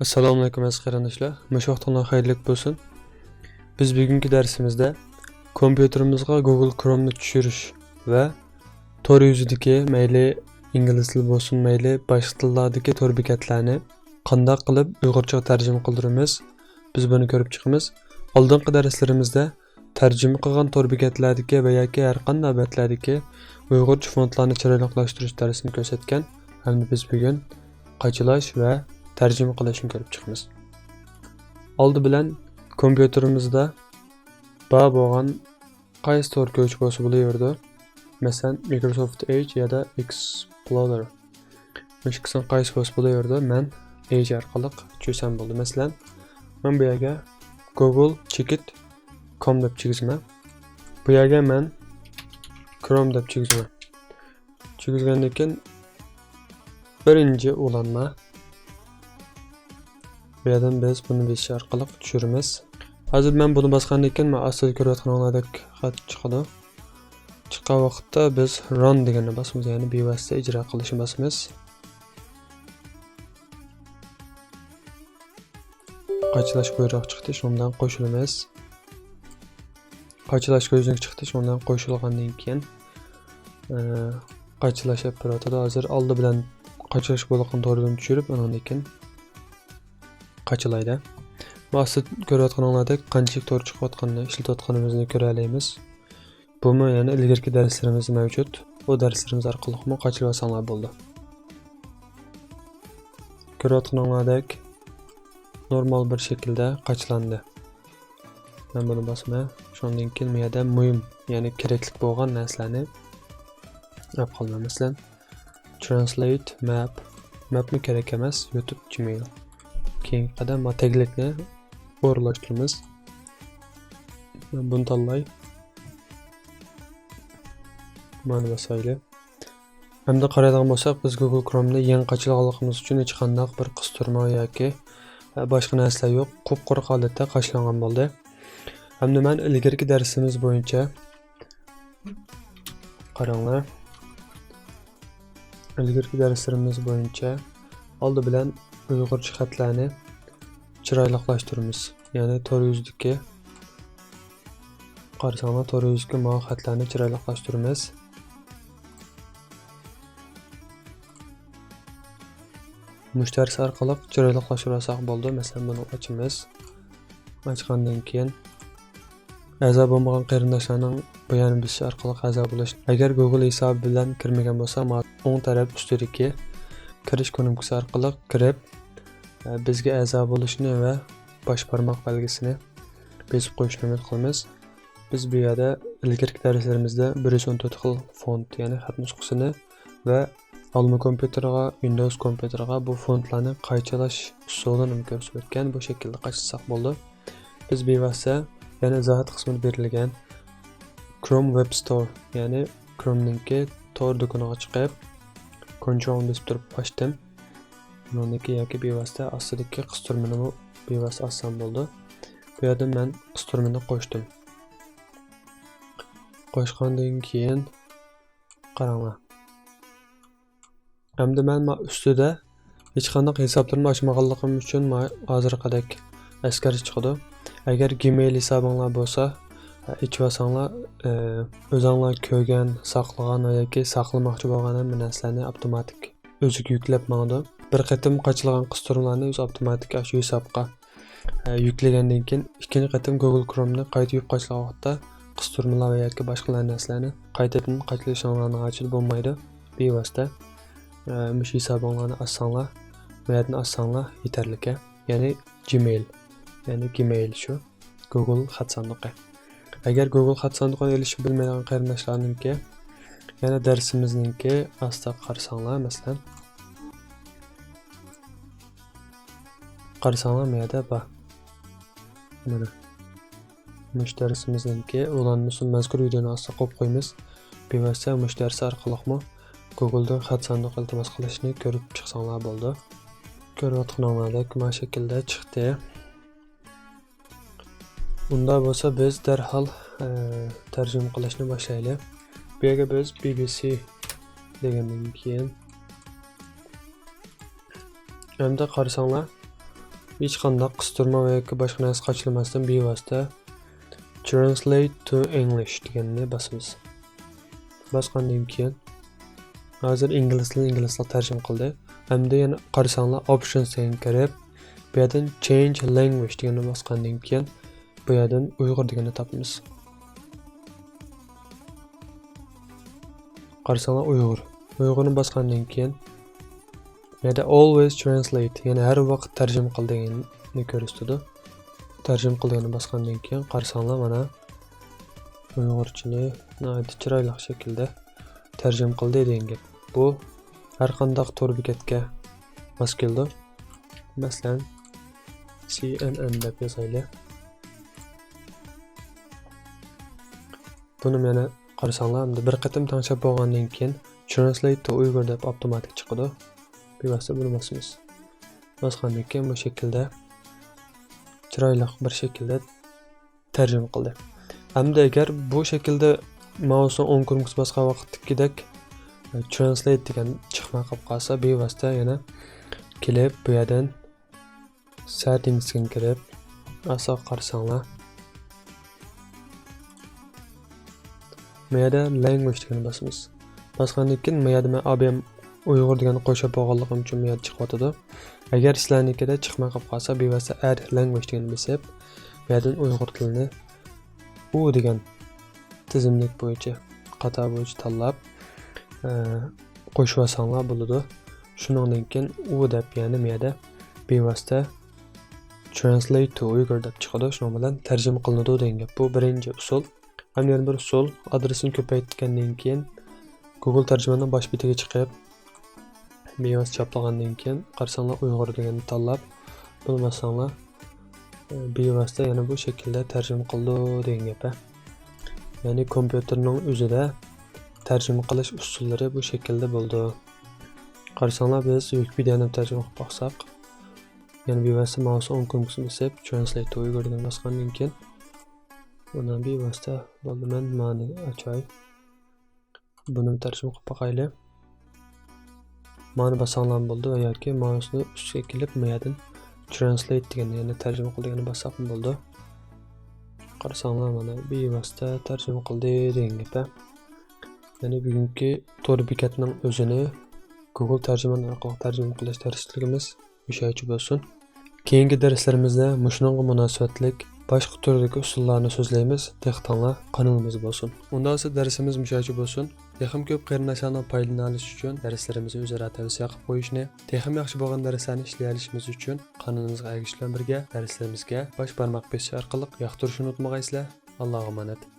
Assalomu alaykum aziz qarindoshlar. Mushvaqtlar xayrli bo'lsin. Biz bugungi darsimizda kompyuterimizga Google Chrome'ni tushirish va Tor yuzidagi mayli ingliz tili bo'lsin, mayli boshqa tillardagi Tor bekatlarni qanday qilib Uyg'urcha tarjima qildiramiz. Biz buni ko'rib chiqamiz. Oldingi darslarimizda tarjima qilgan Tor bekatlardagi va yoki har qanday betlardagi Uyg'urcha fontlarni chiroylilashtirish darsini ko'rsatgan. Hamda biz bugun qachilash va tarjima qilishni ko'rib chiqamiz. Oldi bilan kompyuterimizda bor bo'lgan qaysi Tor ko'chib bo'lsa bo'laverdi. Masalan, Microsoft Edge ya da Explorer. Mushkilsan qaysi bo'lsa bo'laverdi. Men Edge orqali tushsam bo'ldi. Masalan, men bu yerga google.com deb chizman. Bu yerga men Chrome deb chizman. Chizgandan keyin birinchi ulanma bu yerdan biz buni besish orqali tushiramiz. Hozir men buni bosgandan keyin men asl ko'rayotganinglardek xat chiqadi. Chiqqan vaqtda biz run deganni bosamiz, ya'ni bevosita ijro qilishni bosamiz. Qachilash buyruq chiqdi, shundan qo'shilamiz. Qachilash ko'znik chiqdi, shundan qo'shilgandan keyin qachilash apparati hozir oldi bilan qachilash bo'lgan to'ridan tushirib, undan keyin qachilaydi. Maqsad ko'rayotganinglardek qanchalik to'g'ri chiqayotganini ishlatayotganimizni ko'ra olamiz. Bumi yana ilgirki darslarimiz mavjud. Bu darslarimiz orqali ham qachilib olsanglar bo'ldi. Ko'rayotganinglardek normal bir shaklda qachilandi. Men buni bosaman. Shundan keyin bu yerda muhim, ya'ni kerakli bo'lgan narsalarni olib qolaman. Masalan, translate mapni kerak emas, YouTube Gmail. Keyingi qadam taglikni o'rlashtiramiz. Buni tanlay. Mana basayli. Hamda qaraydigan bo'lsak, biz Google Chrome'da yangi qachilganligimiz uchun hech qanday bir qistirma yoki boshqa narsalar yo'q. Qup-quruq holatda qachlangan bo'ldi. Hamda men ilgirki darsimiz bo'yicha qaranglar. Ilgirki darslarimiz bo'yicha oldi bilan Uyg'urcha xatlarni chiroyliqlashtiramiz. Ya'ni Tor yuzidagi qarasanglar Tor yuzidagi ma'lum xatlarni chiroyliqlashtiramiz. Mushtarisi orqali chiroyliqlashtirsak bo'ldi. Masalan, buni ochamiz. Ochgandan keyin a'zo bo'lmagan qarindoshlarning bayoni bisish orqali a'zo bo'lish. Agar Google hisobi bilan kirmagan bo'lsa, o'ng taraf ustidagi kirish ko'nikmasi orqali kirib bizga a'zo bo'lishni va bosh barmoq belgisini besib qo'yishni umid qilamiz. Biz bu yerda ilgirki darslarimizda 114 xil font, ya'ni xat nusxasini va Alma kompyuteriga, Windows kompyuteriga bu fontlarni qaychalash usulini ko'rsatib o'tgan. Bu shaklda qaychilsak bo'ldi. Biz bevosita yana izohat qismida berilgan Chrome Web Store, ya'ni Chrome'ningki Tor do'koniga chiqib Control bosib turib ochdim. Buniki yoki bevosita astidagi qistirmani bevosita assam bo'ldi. Bu yerda men qistirmani qo'shdim. Qo'shgandan keyin qaranglar. Hamda men ustida hech qanday hisoblarni ochmaganligim uchun hozirgidek askar chiqdi. Agar Gmail hisobinglar bo'lsa, ichib olsanglar, o'zinglar ko'rgan, saqlagan yoki saqlamoqchi bo'lgan narsalarni avtomatik o'ziga yuklab mangdi. Bir qatim qachilgan qistirmalarni o'z avtomatik shu hisobga yuklagandan keyin ikkinchi qatim Google Chrome'ni qayta yuqlashlagan vaqtda qistirmalar va yoki boshqa narsalarni qaytadan qachilishinglarni ochib bo'lmaydi. Bevosita mush hisobinglarni assanglar, bu yerdan assanglar yetarli. Ya'ni Gmail shu Google xat sanduqi. Agar Google xat sanduqini erishib bilmaydigan qarindoshlarningki, yana darsimizningki asta qarasanglar, masalan, qarasanglar bu yerda bor. Mana mushtarimizningki ulanmasi mazkur videoni asta qo'yib qo'yamiz. Bevosita mushtarisi orqali Google'da xat sanduq iltimos qilishni ko'rib chiqsanglar bo'ldi. Ko'rayotganinglardek mana shaklda chiqdi. Unda bo'lsa biz darhol tarjima qilishni boshlaylik. Bu yerga biz BBC degandan keyin hamda qarasanglar hech qanday qistirma va yoki boshqa narsa qochilmasdan bevosita translate to English deganni bosamiz. Bosgandan keyin hozir ingliz tilini inglizga tarjima qildi. Hamda yana qarasanglar options degan kirib, bu yerdan change language deganni bosgandan keyin bu yerdan Uyg'ur deganni topamiz. Qarasanglar Uyg'urni bosgandan keyin bu yerda always translate, ya'ni har vaqt tarjima qil deganni ko'rsatadi. Tarjima qilganni bosgandan keyin qarasanglar mana Uyg'urchani chiroyli shaklda tarjima qildi degan gap. Bu har qanday tor bekatga mos keldi. Masalan, CNN deb yozaylik. Buni mana qarasanglar, bir qatim tanishib bo'lgandan keyin translate to Uyghur deb avtomatik chiqadi. Bevosita buni bosamiz. Bosgandan keyin bu shaklda chiroyli bir shaklda tarjima qildi. Hamda agar bu shaklda mouse'ni o'ng ko'rgisi bosgan vaqtdagidek translate degan chiqmay qolib qolsa, bevosita yana kelib bu yerdan settings ga kirib, asoq qarasanglar. Bu yerda language degan bosamiz. Bosgandan keyin bu yerda men ABM Uyg'ur degan qo'shib bo'lganligim uchun bu yerda chiqyotdi. Agar sizlarnikida chiqmay qolib qolsa, bevosita add language degan bosib, bu yerdan Uyg'ur tilini u degan tizimlik bo'yicha, qator bo'yicha tanlab qo'shib olsanglar bo'ladi. Shuningdan keyin u deb, ya'ni bu yerda bevosita translate to Uyghur deb chiqadi. Shuning bilan tarjima qilinadi degan gap. Bu birinchi usul. Ham yana bir usul, adresini ko'paytirgandan keyin Google tarjimaning bosh betiga chiqib, bevosita choplagandan keyin qarasanglar Uyg'ur deganni tanlab, bilmasanglar bevosita yana bu shaklda tarjima qildi degan gap. Ya'ni kompyuterning o'zida tarjima qilish usullari bu shaklda bo'ldi. Qarasanglar biz Wikipedia'ni tarjima qilib boqsak, ya'ni bevosita mouse o'ng ko'rgusini bosib translate to Uyghur degan bosgandan keyin buni bevosita bo'ldi. Men ma'ni ochay. Buni tarjima qilib boqaylik. Ma'ni bosanglar bo'ldi va yoki mouse'ni ustiga kelib, bu yerdan translate degan, ya'ni tarjima qil deganni bossak bo'ldi. Qarasanglar mana bevosita tarjima qildi degan gap. Ya'ni bugungi tor bekatning o'zini Google tarjimon orqali tarjima qilish darsligimiz o'shacha bo'lsin. Keyingi darslarimizda mushunga munosabatlik boshqa turdagi usullarni so'zlaymiz. Textanglar kanalimiz bo'lsin. Undan sonra darsimiz o'shacha bo'lsin. Texim ko'p qarindoshlarning foydalana olishi uchun darslarimizni o'zaro tavsiya qilib qo'yishni, texim yaxshi bo'lgan darslarni ishlay olishimiz uchun kanalimizga ergashishlar birga darslarimizga bosh barmoq bosish orqali yoqtirishni unutmag'aysizlar. Allohga omonat.